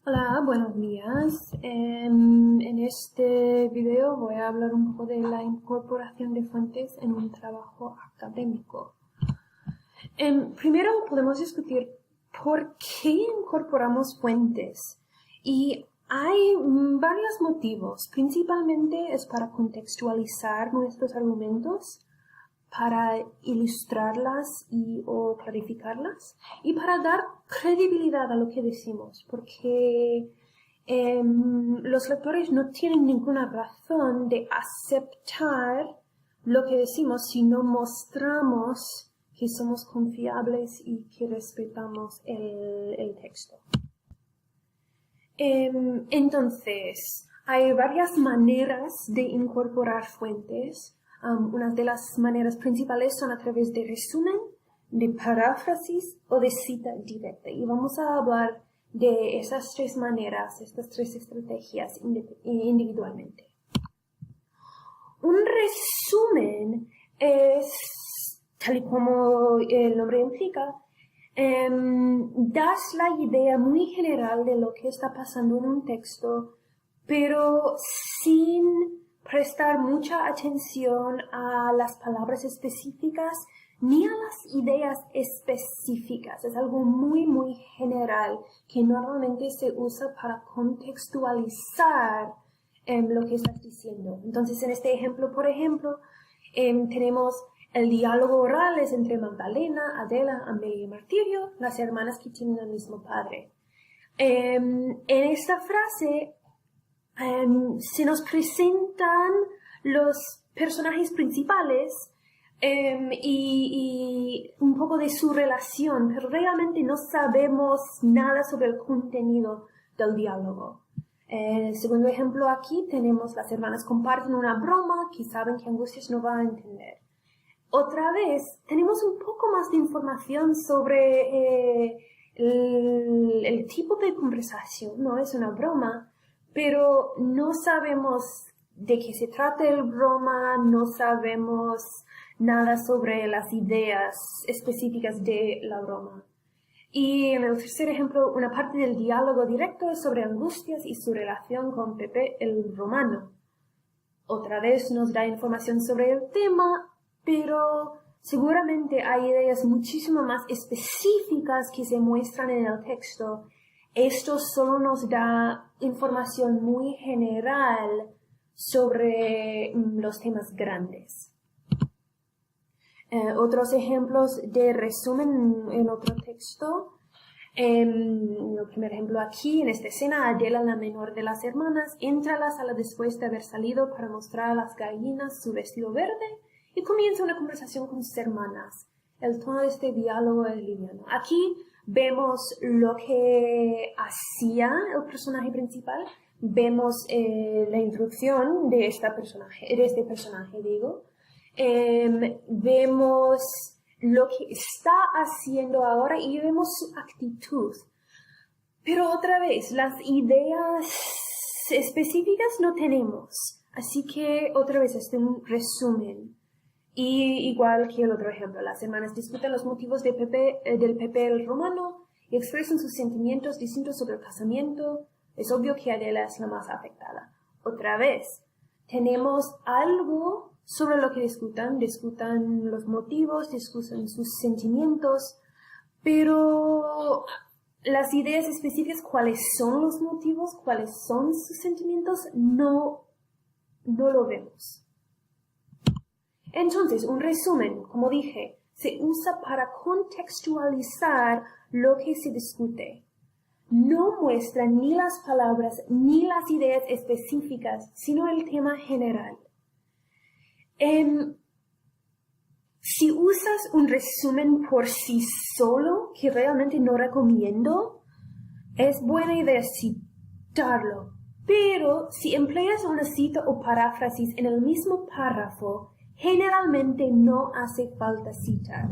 Hola, buenos días. En este video voy a hablar un poco de la incorporación de fuentes en un trabajo académico. Primero podemos discutir por qué incorporamos fuentes. Y hay varios motivos. Principalmente es para contextualizar nuestros argumentos, para ilustrarlas o clarificarlas y para dar credibilidad a lo que decimos, porque los lectores no tienen ninguna razón de aceptar lo que decimos si no mostramos que somos confiables y que respetamos el texto. Entonces, hay varias maneras de incorporar fuentes. Una de las maneras principales son a través de resumen, de paráfrasis o de cita directa. Y vamos a hablar de esas tres maneras, estas tres estrategias individualmente. Un resumen es, tal y como el nombre implica, das la idea muy general de lo que está pasando en un texto, pero sin prestar mucha atención a las palabras específicas ni a las ideas específicas. Es algo muy general que normalmente se usa para contextualizar lo que estás diciendo. Entonces, en este ejemplo, por ejemplo, tenemos el diálogo oral es entre Magdalena, Adela, Amelia y Martirio, las hermanas que tienen el mismo padre. En esta frase se nos presentan los personajes principales y un poco de su relación, pero realmente no sabemos nada sobre el contenido del diálogo. El segundo ejemplo aquí tenemos las hermanas comparten una broma que saben que Angustias no va a entender. Otra vez, tenemos un poco más de información sobre el tipo de conversación, ¿no? Es una broma, pero no sabemos de qué se trata el broma, no sabemos nada sobre las ideas específicas de la broma. Y en el tercer ejemplo, una parte del diálogo directo es sobre Angustias y su relación con Pepe el Romano. Otra vez nos da información sobre el tema, pero seguramente hay ideas muchísimo más específicas que se muestran en el texto. Esto solo nos da información muy general sobre los temas grandes. Otros ejemplos de resumen en otro texto. El primer ejemplo aquí, en esta escena, Adela, la menor de las hermanas, entra a la sala después de haber salido para mostrar a las gallinas su vestido verde y comienza una conversación con sus hermanas. El tono de este diálogo es liviano. Aquí vemos lo que hacía el personaje principal, vemos la introducción de este personaje, vemos lo que está haciendo ahora y vemos su actitud. Pero otra vez, las ideas específicas no tenemos. Así que otra vez este es un resumen. Y igual que el otro ejemplo, las hermanas discuten los motivos de del Pepe el Romano y expresan sus sentimientos distintos sobre el casamiento. Es obvio que Adela es la más afectada. Otra vez, tenemos algo sobre lo que discutan los motivos, discutan sus sentimientos, pero las ideas específicas, cuáles son los motivos, cuáles son sus sentimientos, no lo vemos. Entonces, un resumen, como dije, se usa para contextualizar lo que se discute. No muestra ni las palabras ni las ideas específicas, sino el tema general. Si usas un resumen por sí solo, que realmente no recomiendo, es buena idea citarlo. Pero si empleas una cita o paráfrasis en el mismo párrafo, generalmente no hace falta citar.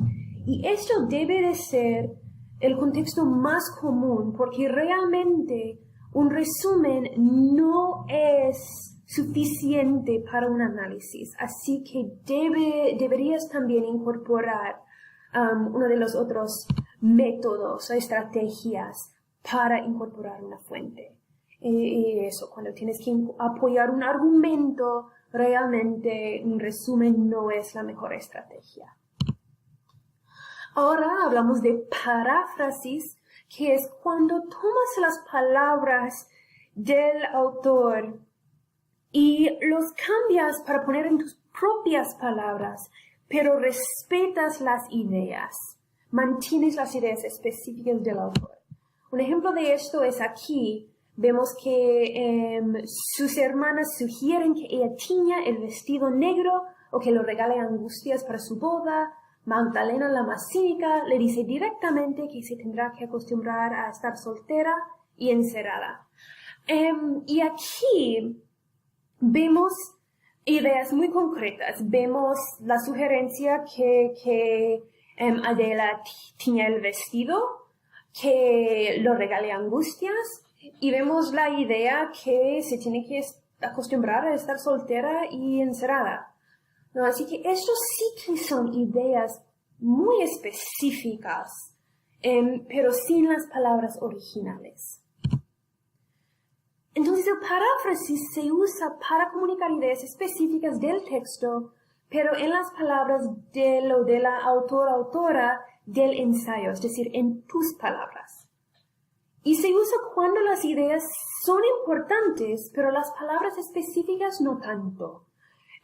Y esto debe de ser el contexto más común, porque realmente un resumen no es suficiente para un análisis. Así que deberías también incorporar uno de los otros métodos o estrategias para incorporar una fuente. Y eso, cuando tienes que apoyar un argumento, realmente un resumen no es la mejor estrategia. Ahora hablamos de paráfrasis, que es cuando tomas las palabras del autor y los cambias para poner en tus propias palabras, pero respetas las ideas, mantienes las ideas específicas del autor. Un ejemplo de esto es aquí. Vemos que sus hermanas sugieren que ella tiña el vestido negro o que lo regale angustias para su boda. Magdalena, la más cínica, le dice directamente que se tendrá que acostumbrar a estar soltera y encerrada. Y aquí vemos ideas muy concretas. Vemos la sugerencia que Adela tiña el vestido, que lo regale angustias. Y vemos la idea que se tiene que acostumbrar a estar soltera y encerrada. ¿No? Así que estos sí que son ideas muy específicas, pero sin las palabras originales. Entonces el paráfrasis se usa para comunicar ideas específicas del texto, pero en las palabras de la autora del ensayo, es decir, en tus palabras. Y se usa cuando las ideas son importantes, pero las palabras específicas no tanto.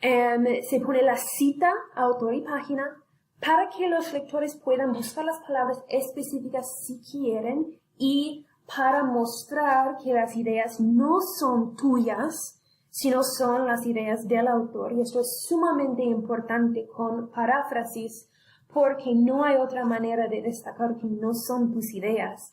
Se pone la cita, autor y página, para que los lectores puedan buscar las palabras específicas si quieren y para mostrar que las ideas no son tuyas, sino son las ideas del autor. Y esto es sumamente importante con paráfrasis, porque no hay otra manera de destacar que no son tus ideas.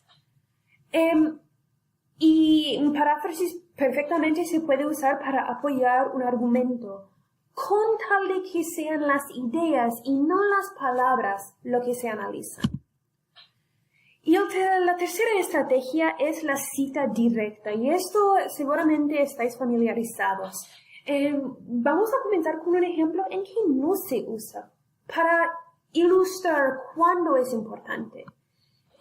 Y un paráfrasis perfectamente se puede usar para apoyar un argumento, con tal de que sean las ideas y no las palabras lo que se analizan. Y la tercera estrategia es la cita directa, y esto seguramente estáis familiarizados. Vamos a comenzar con un ejemplo en que no se usa, para ilustrar cuándo es importante.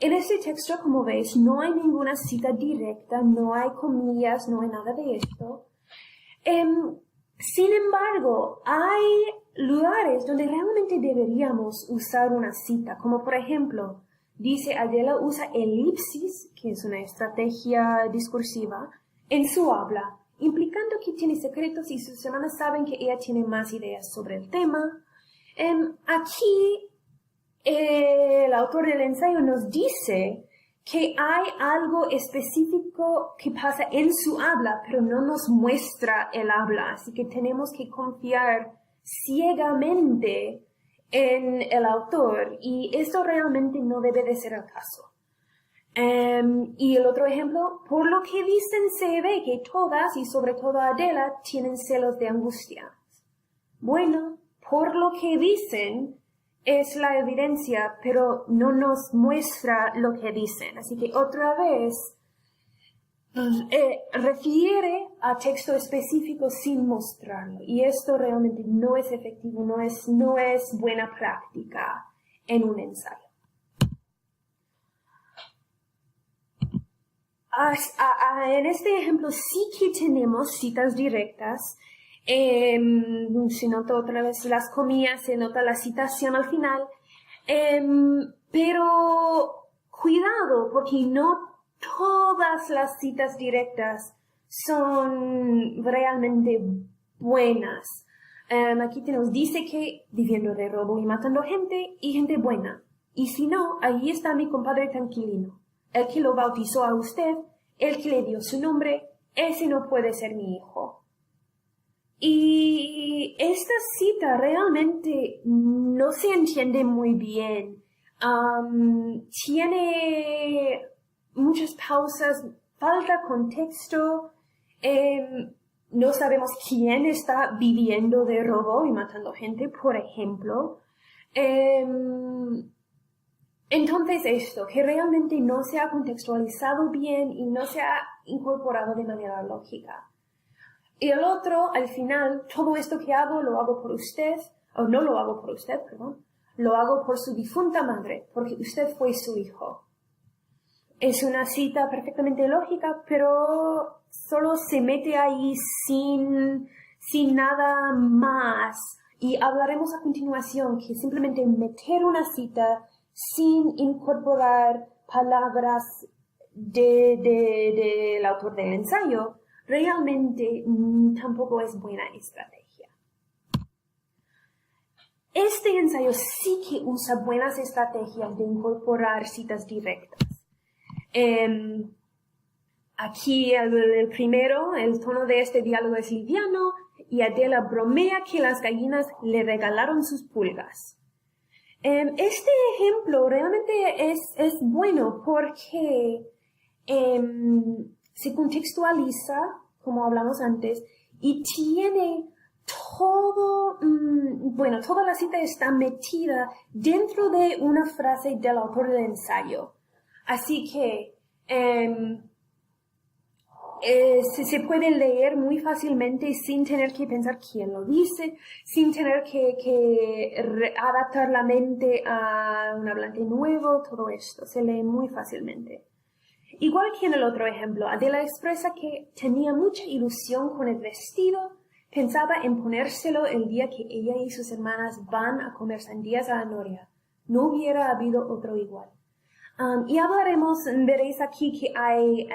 En este texto, como veis, no hay ninguna cita directa, no hay comillas, no hay nada de esto. Sin embargo, hay lugares donde realmente deberíamos usar una cita, como por ejemplo, dice Adela usa elipsis, que es una estrategia discursiva, en su habla, implicando que tiene secretos y sus hermanas saben que ella tiene más ideas sobre el tema. Aquí, el autor del ensayo nos dice que hay algo específico que pasa en su habla, pero no nos muestra el habla, así que tenemos que confiar ciegamente en el autor, y esto realmente no debe de ser el caso. Y el otro ejemplo, por lo que dicen se ve que todas, y sobre todo Adela, tienen celos de angustia. Bueno, por lo que dicen es la evidencia, pero no nos muestra lo que dicen. Así que otra vez refiere a texto específico sin mostrarlo. Y esto realmente no es efectivo, no es buena práctica en un ensayo. En este ejemplo sí que tenemos citas directas. Se nota otra vez las comillas, se nota la citación al final, pero cuidado, porque no todas las citas directas son realmente buenas. Aquí nos dice que viviendo de robo y matando gente, y gente buena. Y si no, ahí está mi compadre Tranquilino, el que lo bautizó a usted, el que le dio su nombre, ese no puede ser mi hijo. Y esta cita realmente no se entiende muy bien. Tiene muchas pausas, falta contexto. No sabemos quién está viviendo de robo y matando gente, por ejemplo. Entonces esto, que realmente no se ha contextualizado bien y no se ha incorporado de manera lógica. Y el otro, al final, todo esto que hago, lo hago por usted, o no lo hago por usted, perdón, lo hago por su difunta madre, porque usted fue su hijo. es una cita perfectamente lógica, pero solo se mete ahí sin nada más. Y hablaremos a continuación que simplemente meter una cita sin incorporar palabras del autor del ensayo realmente tampoco es buena estrategia. Este ensayo sí que usa buenas estrategias de incorporar citas directas. Aquí el primero, el tono de este diálogo es liviano y Adela bromea que las gallinas le regalaron sus pulgas. Este ejemplo realmente es bueno porque se contextualiza, como hablamos antes, y tiene toda la cita está metida dentro de una frase del autor del ensayo. Así que se puede leer muy fácilmente sin tener que pensar quién lo dice, sin tener que adaptar la mente a un hablante nuevo, todo esto se lee muy fácilmente. Igual que en el otro ejemplo, Adela expresa que tenía mucha ilusión con el vestido, pensaba en ponérselo el día que ella y sus hermanas van a comer sandías a la noria. No hubiera habido otro igual. Y veréis aquí que hay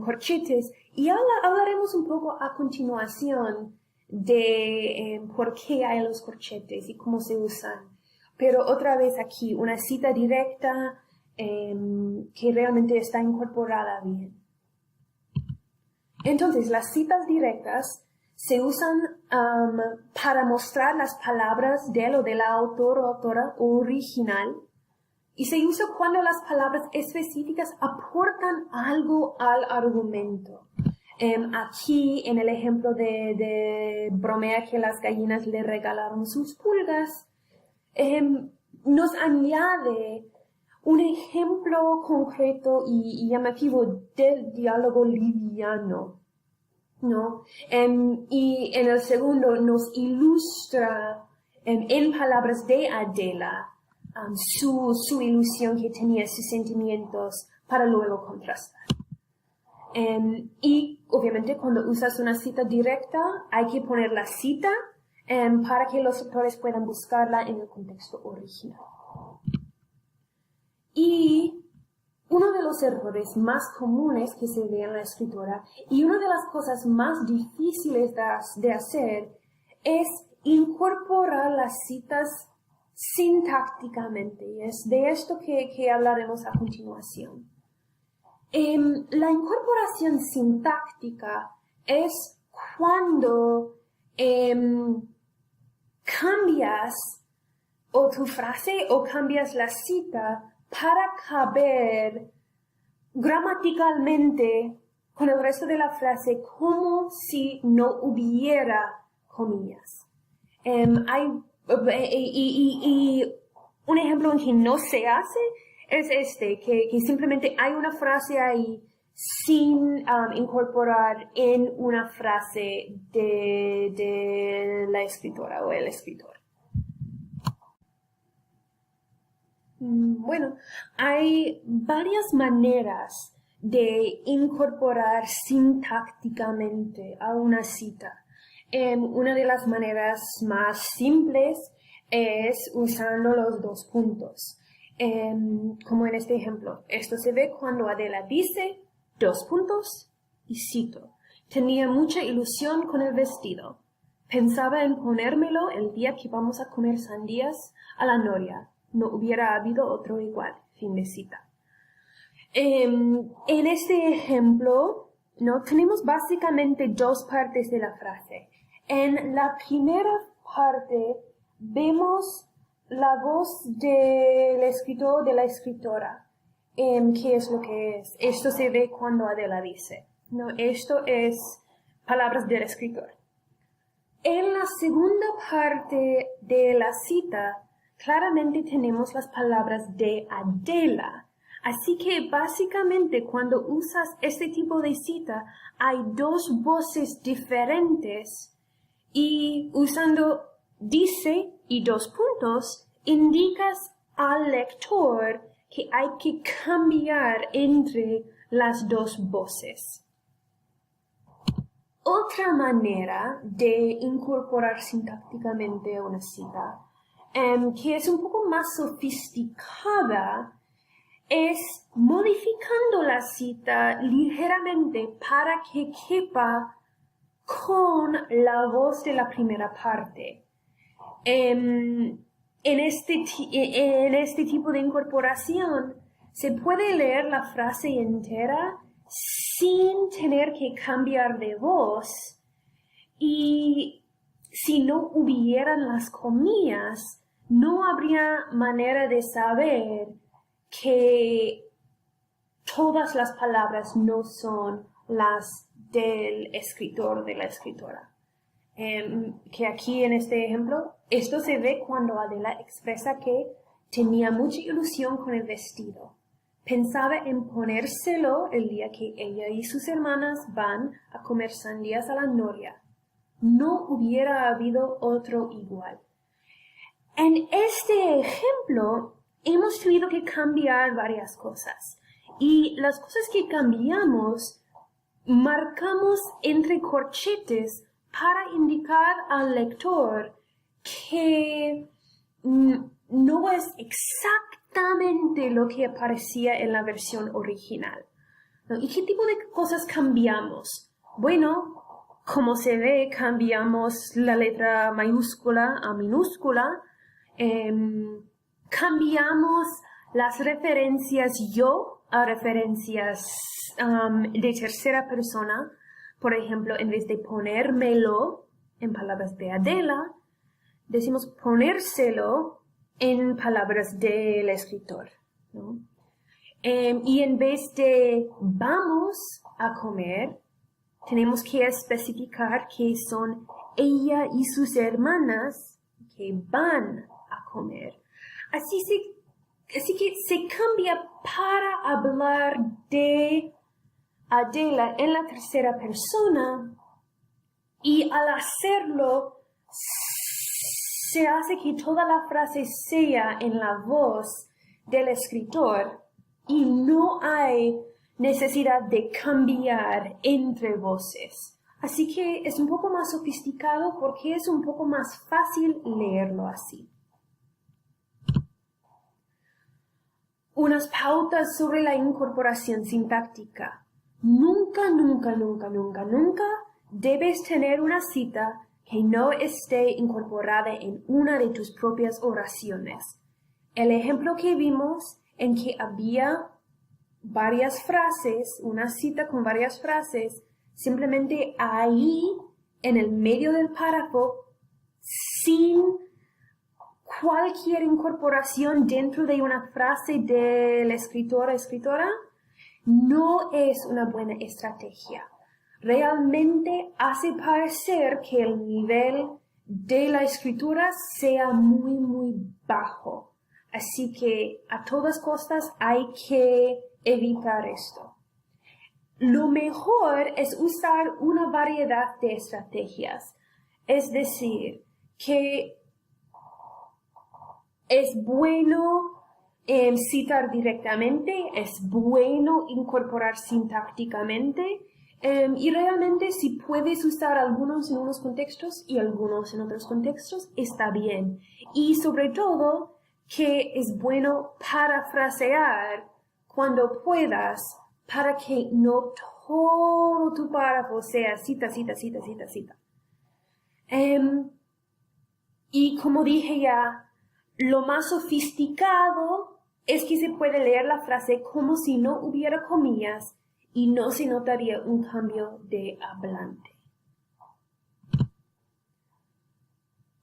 corchetes, y hablaremos un poco a continuación de por qué hay los corchetes y cómo se usan. Pero otra vez aquí, una cita directa que realmente está incorporada bien. Entonces, las citas directas se usan para mostrar las palabras del o de la autor o autora original. Y se usa cuando las palabras específicas aportan algo al argumento. Aquí, en el ejemplo de bromea que las gallinas le regalaron sus pulgas, nos añade un ejemplo concreto y llamativo del diálogo liviano, ¿no? Y en el segundo nos ilustra en palabras de Adela su ilusión que tenía, sus sentimientos, para luego contrastar. Y obviamente cuando usas una cita directa hay que poner la cita para que los lectores puedan buscarla en el contexto original. Y uno de los errores más comunes que se ve en la escritura y una de las cosas más difíciles de hacer es incorporar las citas sintácticamente, y es de esto que hablaremos a continuación. La incorporación sintáctica es cuando cambias o tu frase o cambias la cita para caber gramaticalmente con el resto de la frase como si no hubiera comillas. Y un ejemplo en que no se hace es que simplemente hay una frase ahí sin incorporar en una frase de la escritora o el escritor. Bueno, hay varias maneras de incorporar sintácticamente a una cita. Una de las maneras más simples es usando los dos puntos. Como en este ejemplo, esto se ve cuando Adela dice dos puntos y cito. Tenía mucha ilusión con el vestido. Pensaba en ponérmelo el día que vamos a comer sandías a la noria. No hubiera habido otro igual. Fin de cita. En este ejemplo, ¿no? Tenemos básicamente dos partes de la frase. En la primera parte vemos la voz del escritor o de la escritora. ¿Qué es lo que es? Esto se ve cuando Adela dice. No, esto es palabras del escritor. En la segunda parte de la cita, claramente tenemos las palabras de Adela. Así que básicamente cuando usas este tipo de cita, hay dos voces diferentes y usando dice y dos puntos, indicas al lector que hay que cambiar entre las dos voces. Otra manera de incorporar sintácticamente una cita, que es un poco más sofisticada, es modificando la cita ligeramente para que quepa con la voz de la primera parte. En este tipo de incorporación se puede leer la frase entera sin tener que cambiar de voz, y si no hubieran las comillas, no habría manera de saber que todas las palabras no son las del escritor o de la escritora. Que aquí en este ejemplo, esto se ve cuando Adela expresa que tenía mucha ilusión con el vestido. Pensaba en ponérselo el día que ella y sus hermanas van a comer sandías a la noria. No hubiera habido otro igual. En este ejemplo, hemos tenido que cambiar varias cosas. Y las cosas que cambiamos, marcamos entre corchetes para indicar al lector que no es exactamente lo que aparecía en la versión original. ¿Y qué tipo de cosas cambiamos? Bueno, como se ve, cambiamos la letra mayúscula a minúscula, cambiamos las referencias yo a referencias de tercera persona. Por ejemplo, en vez de ponérmelo en palabras de Adela, decimos ponérselo en palabras del escritor, ¿no? Y en vez de vamos a comer, tenemos que especificar que son ella y sus hermanas que van a comer. Así que se cambia para hablar de Adela en la tercera persona, y al hacerlo se hace que toda la frase sea en la voz del escritor y no hay necesidad de cambiar entre voces. Así que es un poco más sofisticado porque es un poco más fácil leerlo así. Unas pautas sobre la incorporación sintáctica. Nunca debes tener una cita que no esté incorporada en una de tus propias oraciones. El ejemplo que vimos en que había varias frases, una cita con varias frases, simplemente ahí en el medio del párrafo, sin cualquier incorporación dentro de una frase del escritor o escritora, no es una buena estrategia. Realmente hace parecer que el nivel de la escritura sea muy bajo. Así que a todas costas hay que evitar esto. Lo mejor es usar una variedad de estrategias. Es decir, que es bueno citar directamente, es bueno incorporar sintácticamente, y realmente si puedes usar algunos en unos contextos y algunos en otros contextos, está bien. Y sobre todo, que es bueno parafrasear cuando puedas, para que no todo tu párrafo sea cita. Y como dije ya, lo más sofisticado es que se puede leer la frase como si no hubiera comillas y no se notaría un cambio de hablante.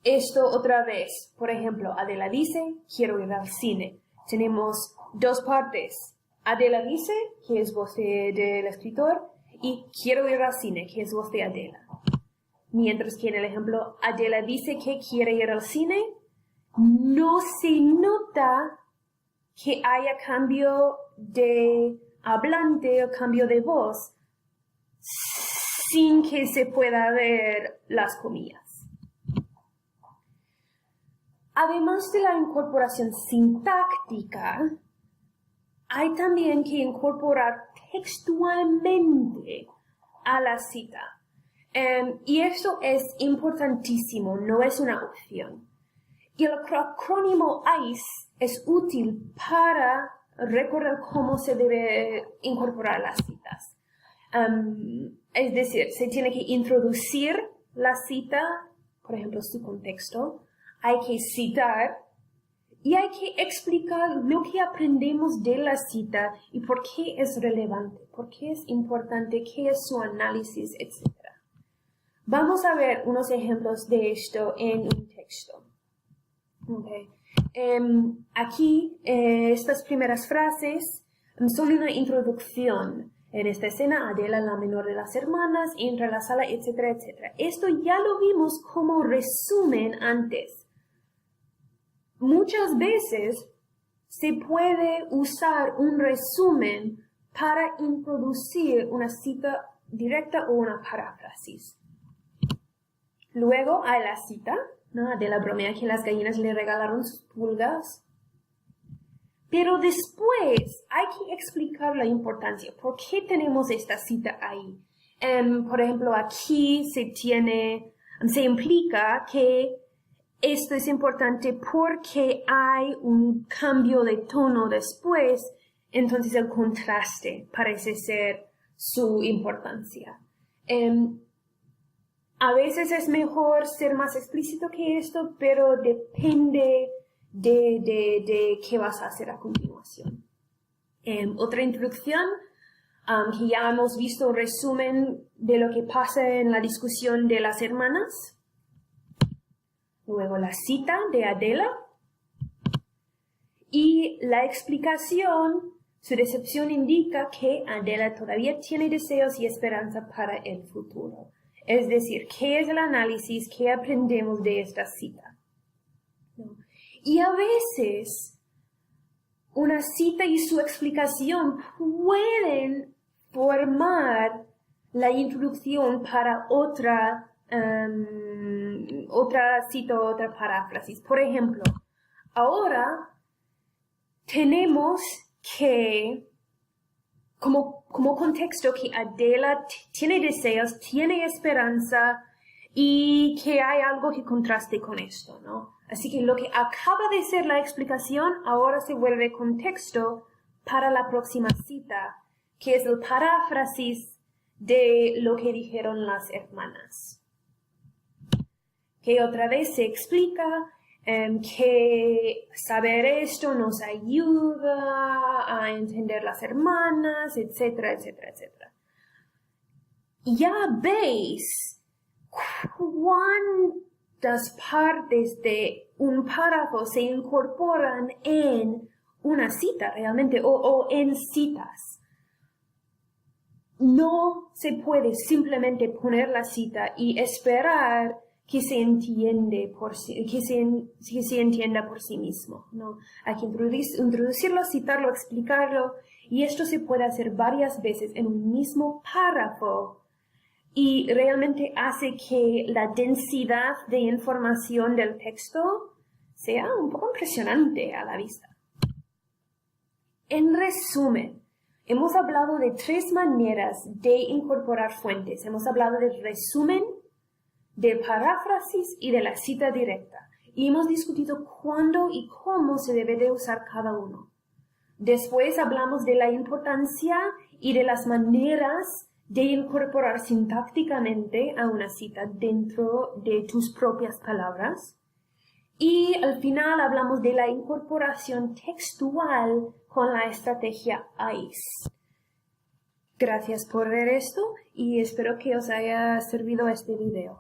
Esto otra vez, por ejemplo, Adela dice, quiero ir al cine. Tenemos dos partes. Adela dice, que es voz del escritor, y quiero ir al cine, que es voz de Adela. Mientras que en el ejemplo, Adela dice que quiere ir al cine, no se nota que haya cambio de hablante o cambio de voz sin que se pueda ver las comillas. Además de la incorporación sintáctica, hay también que incorporar textualmente a la cita. Y esto es importantísimo, no es una opción. Y el acrónimo ICE es útil para recordar cómo se debe incorporar las citas. Es decir, se tiene que introducir la cita, por ejemplo, su contexto, hay que citar y hay que explicar lo que aprendemos de la cita y por qué es relevante, por qué es importante, qué es su análisis, etc. Vamos a ver unos ejemplos de esto en un texto. Okay. Aquí, estas primeras frases son una introducción. En esta escena, Adela, la menor de las hermanas, entra a la sala, etcétera, etcétera. Esto ya lo vimos como resumen antes. Muchas veces se puede usar un resumen para introducir una cita directa o una paráfrasis. Luego hay la cita, ¿no? De la bromea que las gallinas le regalaron sus pulgas. Pero después hay que explicar la importancia. ¿Por qué tenemos esta cita ahí? Por ejemplo, aquí se implica que esto es importante porque hay un cambio de tono después. Entonces el contraste parece ser su importancia. A veces es mejor ser más explícito que esto, pero depende de qué vas a hacer a continuación. Otra introducción, que ya hemos visto un resumen de lo que pasa en la discusión de las hermanas. Luego la cita de Adela. Y la explicación, su decepción indica que Adela todavía tiene deseos y esperanza para el futuro. Es decir, ¿qué es el análisis? ¿Qué aprendemos de esta cita? ¿No? Y a veces, una cita y su explicación pueden formar la introducción para otra cita o otra paráfrasis. Por ejemplo, ahora tenemos que, como contexto, que Adela tiene deseos, tiene esperanza y que hay algo que contraste con esto, ¿no? Así que lo que acaba de ser la explicación ahora se vuelve contexto para la próxima cita, que es el paráfrasis de lo que dijeron las hermanas. Que otra vez se explica que saber esto nos ayuda a entender las hermanas, etcétera, etcétera, etcétera. Ya veis cuántas partes de un párrafo se incorporan en una cita realmente o en citas. No se puede simplemente poner la cita y esperar que se entienda por sí mismo, ¿no? Hay que introducirlo, citarlo, explicarlo, y esto se puede hacer varias veces en un mismo párrafo y realmente hace que la densidad de información del texto sea un poco impresionante a la vista. En resumen, hemos hablado de 3 maneras de incorporar fuentes. Hemos hablado del resumen, de paráfrasis y de la cita directa. Y hemos discutido cuándo y cómo se debe de usar cada uno. Después hablamos de la importancia y de las maneras de incorporar sintácticamente a una cita dentro de tus propias palabras. Y al final hablamos de la incorporación textual con la estrategia ICE. Gracias por ver esto y espero que os haya servido este video.